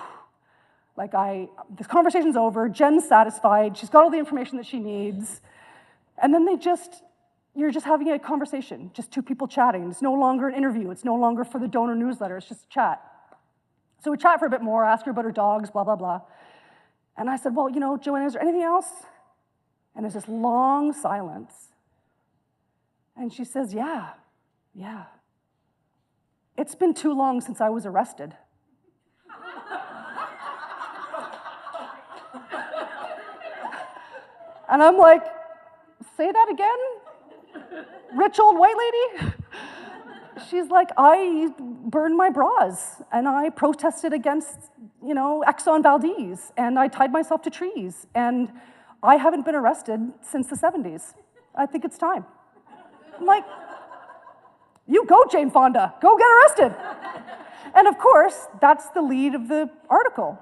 this conversation's over, Jen's satisfied, she's got all the information that she needs, and then you're just having a conversation, just two people chatting. It's no longer an interview, it's no longer for the donor newsletter, it's just a chat. So we chat for a bit more, ask her about her dogs, blah, blah, blah. And I said, well, Joanne, is there anything else? And there's this long silence. And she says, yeah. It's been too long since I was arrested. And I'm like, say that again? Rich old white lady? She's like, I burned my bras, and I protested against, Exxon Valdez, and I tied myself to trees, and I haven't been arrested since the 70s. I think it's time. I'm like, you go, Jane Fonda, go get arrested. And of course, that's the lead of the article,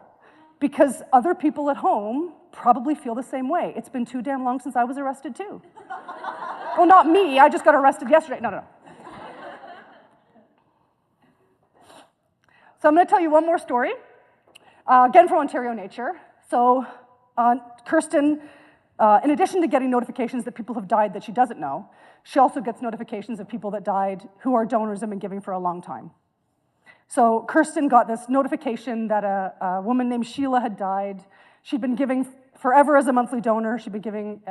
because other people at home probably feel the same way. It's been too damn long since I was arrested too. Well, not me, I just got arrested yesterday. No. So I'm gonna tell you one more story, again from Ontario Nature. So Kirsten, in addition to getting notifications that people have died that she doesn't know, she also gets notifications of people that died who are donors and been giving for a long time. So Kirsten got this notification that a woman named Sheila had died. She'd been giving forever as a monthly donor. She'd been giving,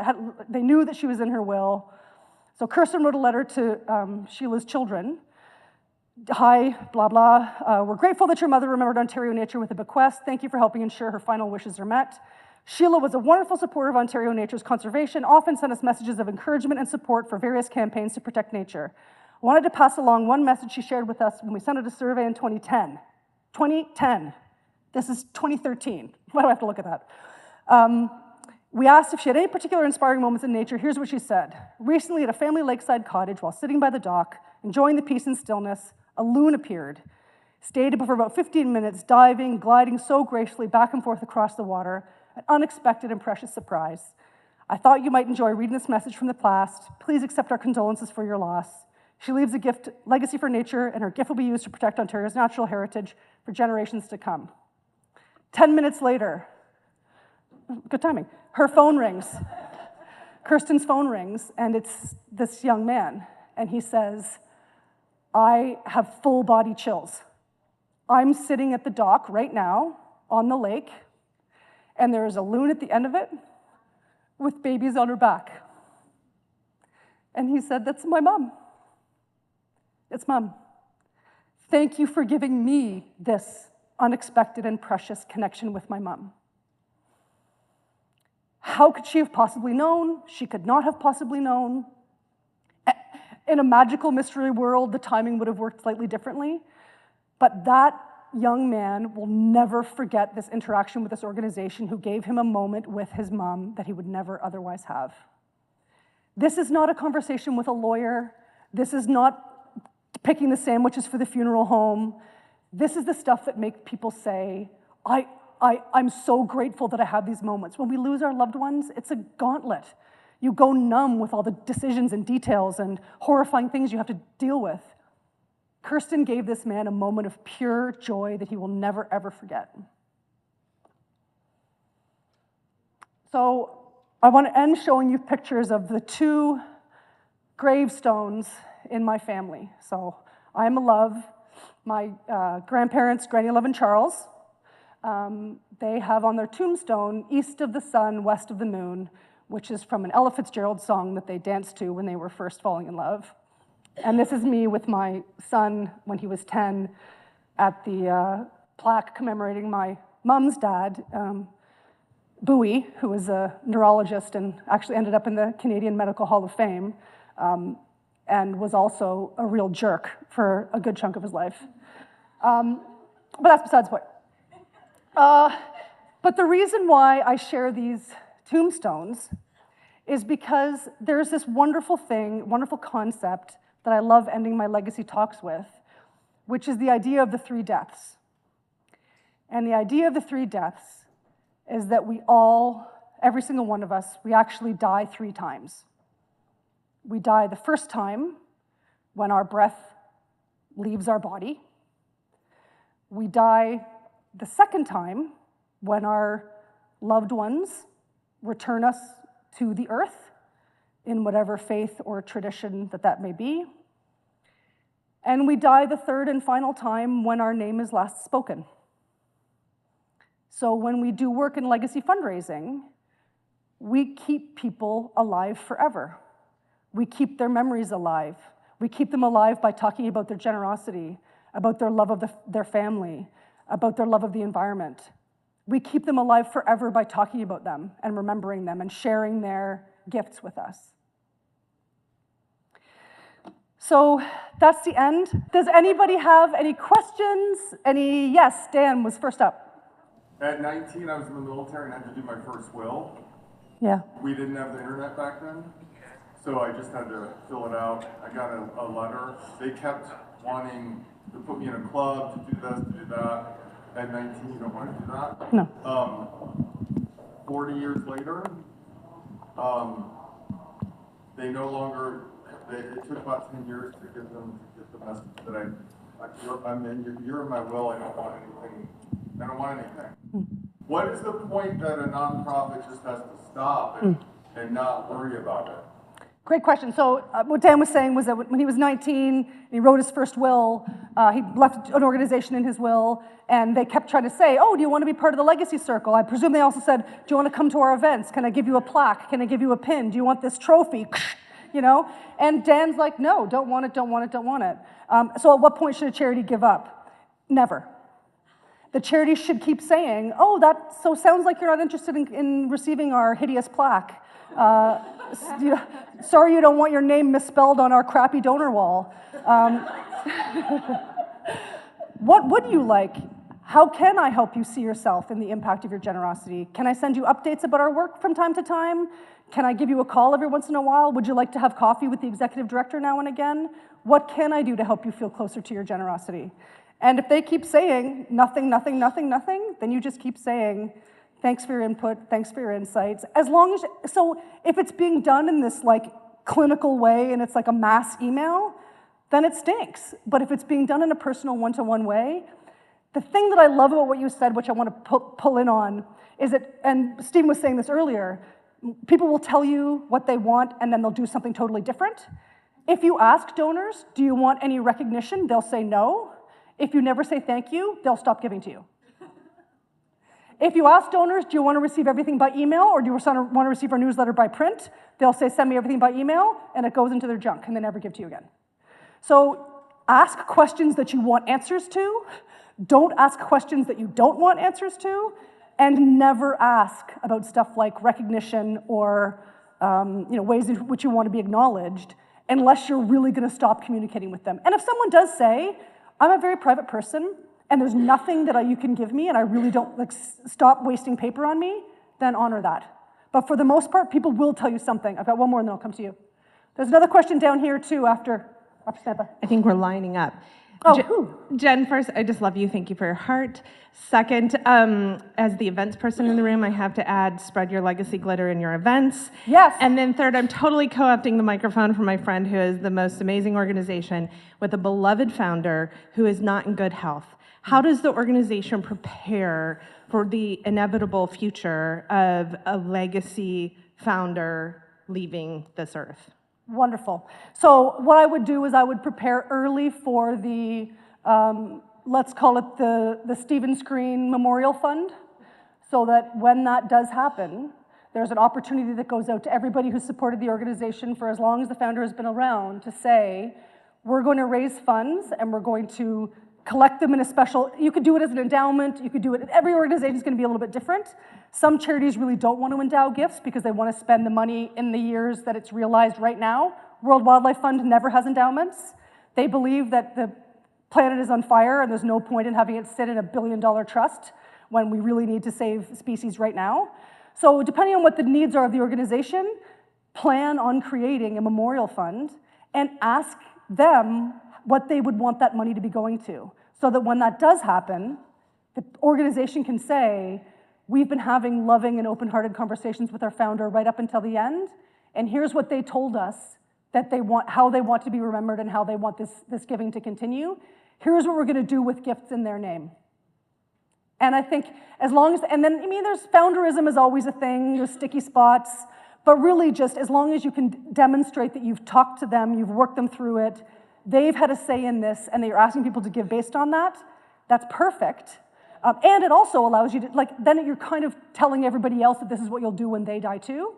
they knew that she was in her will. So Kirsten wrote a letter to Sheila's children. Hi, blah, blah. We're grateful that your mother remembered Ontario Nature with a bequest. Thank you for helping ensure her final wishes are met. Sheila was a wonderful supporter of Ontario Nature's conservation, often sent us messages of encouragement and support for various campaigns to protect nature. I wanted to pass along one message she shared with us when we sent out a survey in 2010. 2010. This is 2013. Why do I have to look at that? We asked if she had any particular inspiring moments in nature. Here's what she said. Recently at a family lakeside cottage, while sitting by the dock, enjoying the peace and stillness, a loon appeared. Stayed for about 15 minutes, diving, gliding so gracefully back and forth across the water, an unexpected and precious surprise. I thought you might enjoy reading this message from the past. Please accept our condolences for your loss. She leaves a gift, legacy for nature, and her gift will be used to protect Ontario's natural heritage for generations to come. 10 minutes later, good timing, her phone rings. Kirsten's phone rings, and it's this young man, and he says, I have full body chills. I'm sitting at the dock right now on the lake, and there is a loon at the end of it with babies on her back. And he said, that's my mom. It's Mom. Thank you for giving me this unexpected and precious connection with my mom. How could she have possibly known? She could not have possibly known. In a magical mystery world, the timing would have worked slightly differently. But that young man will never forget this interaction with this organization who gave him a moment with his mom that he would never otherwise have. This is not a conversation with a lawyer. This is not picking the sandwiches for the funeral home. This is the stuff that makes people say, I'm so grateful that I have these moments. When we lose our loved ones, it's a gauntlet. You go numb with all the decisions and details and horrifying things you have to deal with. Kirsten gave this man a moment of pure joy that he will never, ever forget. So I want to end showing you pictures of the two gravestones in my family. So I am a love. My grandparents, Granny Love and Charles, they have on their tombstone, east of the sun, west of the moon, which is from an Ella Fitzgerald song that they danced to when they were first falling in love. And this is me with my son when he was 10 at the plaque commemorating my mom's dad, Bowie, who was a neurologist and actually ended up in the Canadian Medical Hall of Fame, and was also a real jerk for a good chunk of his life. But that's besides the point. But the reason why I share these tombstones is because there's this wonderful thing, wonderful concept that I love ending my legacy talks with, which is the idea of the three deaths. And the idea of the three deaths is that we all, every single one of us, we actually die 3 times. We die the first time when our breath leaves our body. We die the second time when our loved ones return us to the earth in whatever faith or tradition that may be. And we die the third and final time when our name is last spoken. So when we do work in legacy fundraising, we keep people alive forever. We keep their memories alive. We keep them alive by talking about their generosity, about their love of their family, about their love of the environment. We keep them alive forever by talking about them and remembering them and sharing their gifts with us. So that's the end. Does anybody have any questions? Yes, Dan was first up. At 19, I was in the military and had to do my first will. Yeah. We didn't have the internet back then, so I just had to fill it out. I got a letter. They kept wanting to put me in a club, to do this, to do that. At 19, you don't want to do that. No. 40 years later, they no longer, it took about 10 years to get them to get the message that you're in my will, I don't want anything. I don't want anything. What is the point that a nonprofit just has to stop and not worry about it? Great question. So what Dan was saying was that when he was 19, he wrote his first will, he left an organization in his will, and they kept trying to say, oh, do you want to be part of the legacy circle? I presume they also said, do you want to come to our events? Can I give you a plaque? Can I give you a pin? Do you want this trophy? You know? And Dan's like, no, don't want it, don't want it, don't want it. So at what point should a charity give up? Never. The charity should keep saying, oh, that sounds like you're not interested in receiving our hideous plaque. Sorry you don't want your name misspelled on our crappy donor wall. What would you like? How can I help you see yourself in the impact of your generosity? Can I send you updates about our work from time to time? Can I give you a call every once in a while? Would you like to have coffee with the executive director now and again? What can I do to help you feel closer to your generosity? And if they keep saying nothing, nothing, nothing, nothing, then you just keep saying, thanks for your input, thanks for your insights. As long as, so if it's being done in this like clinical way and it's like a mass email, then it stinks. But if it's being done in a personal one-to-one way, the thing that I love about what you said, which I want to pull in on, is that, and Stephen was saying this earlier, people will tell you what they want and then they'll do something totally different. If you ask donors, do you want any recognition? They'll say no. If you never say thank you, they'll stop giving to you. If you ask donors, do you want to receive everything by email or do you want to receive our newsletter by print? They'll say, send me everything by email, and it goes into their junk, and they never give to you again. So ask questions that you want answers to. Don't ask questions that you don't want answers to, and never ask about stuff like recognition or ways in which you want to be acknowledged unless you're really going to stop communicating with them. And if someone does say, I'm a very private person, and there's nothing that you can give me, and I really don't, stop wasting paper on me, then honor that. But for the most part, people will tell you something. I've got one more, and then I'll come to you. There's another question down here, too, after Samantha. I think we're lining up. Jen, first, I just love you. Thank you for your heart. Second, as the events person in the room, I have to add, spread your legacy glitter in your events. Yes. And then third, I'm totally co-opting the microphone from my friend who is the most amazing organization with a beloved founder who is not in good health. How does the organization prepare for the inevitable future of a legacy founder leaving this earth? Wonderful. So what I would do is I would prepare early for the, let's call it the Stephen Screen Memorial Fund, so that when that does happen, there's an opportunity that goes out to everybody who supported the organization for as long as the founder has been around to say, we're going to raise funds and we're going to collect them in a special, you could do it as an endowment, you could do it, every organization is going to be a little bit different. Some charities really don't want to endow gifts because they want to spend the money in the years that it's realized right now. World Wildlife Fund never has endowments. They believe that the planet is on fire and there's no point in having it sit in $1 billion trust when we really need to save species right now. So depending on what the needs are of the organization, plan on creating a memorial fund and ask them what they would want that money to be going to, so that when that does happen, the organization can say, we've been having loving and open-hearted conversations with our founder right up until the end, and here's what they told us that they want, how they want to be remembered and how they want this giving to continue. Here's what we're gonna do with gifts in their name. And I think as long as, and then, I mean, there's founderism is always a thing, there's sticky spots, but really just as long as you can demonstrate that you've talked to them, you've worked them through it, they've had a say in this, and that you're asking people to give based on that, that's perfect. And it also allows you to, then you're kind of telling everybody else that this is what you'll do when they die too.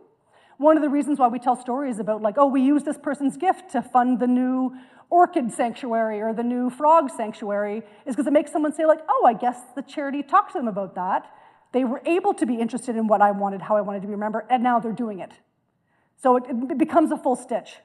One of the reasons why we tell stories about we use this person's gift to fund the new orchid sanctuary or the new frog sanctuary is because it makes someone say oh, I guess the charity talked to them about that. They were able to be interested in what I wanted, how I wanted to be remembered, and now they're doing it. So it becomes a full stitch.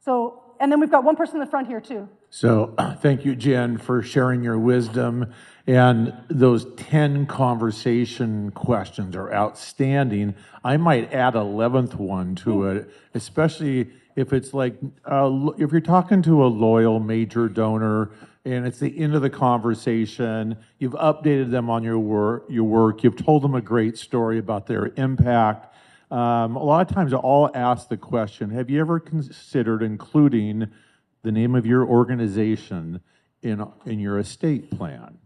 So, and then we've got one person in the front here too. So thank you, Jen, for sharing your wisdom. And those 10 conversation questions are outstanding. I might add an 11th one to it, especially if it's if you're talking to a loyal major donor and it's the end of the conversation, you've updated them on your work, you've told them a great story about their impact. A lot of times I'll ask the question, have you ever considered including the name of your organization in your estate plan?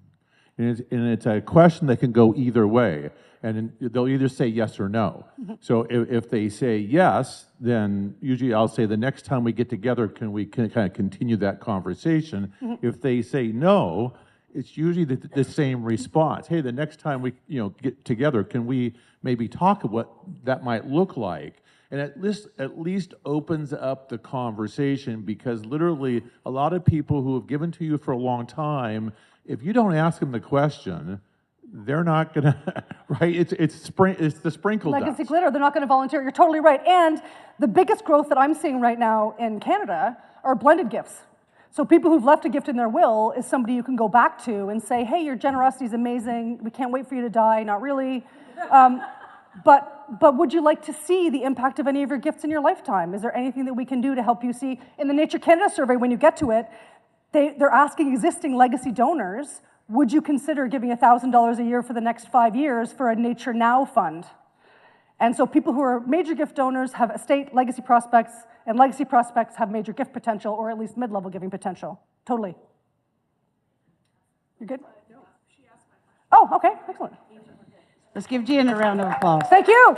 And it's a question that can go either way. And they'll either say yes or no. So if they say yes, then usually I'll say the next time we get together, can we kind of continue that conversation? If they say no, it's usually the same response. Hey, the next time we get together, can we maybe talk about what that might look like? And at least opens up the conversation, because literally a lot of people who have given to you for a long time, if you don't ask them the question, they're not gonna, right? It's the sprinkle dust. Legacy glitter, they're not gonna volunteer. You're totally right. And the biggest growth that I'm seeing right now in Canada are blended gifts. So people who've left a gift in their will is somebody you can go back to and say, hey, your generosity is amazing. We can't wait for you to die. Not really. But would you like to see the impact of any of your gifts in your lifetime? Is there anything that we can do to help you see? In the Nature Canada survey, when you get to it, They're asking existing legacy donors, would you consider giving $1,000 a year for the next 5 years for a Nature Now fund? And so people who are major gift donors have estate legacy prospects, and legacy prospects have major gift potential, or at least mid-level giving potential. Totally. You're good? Oh, okay, excellent. Let's give Jan a round of applause. Thank you.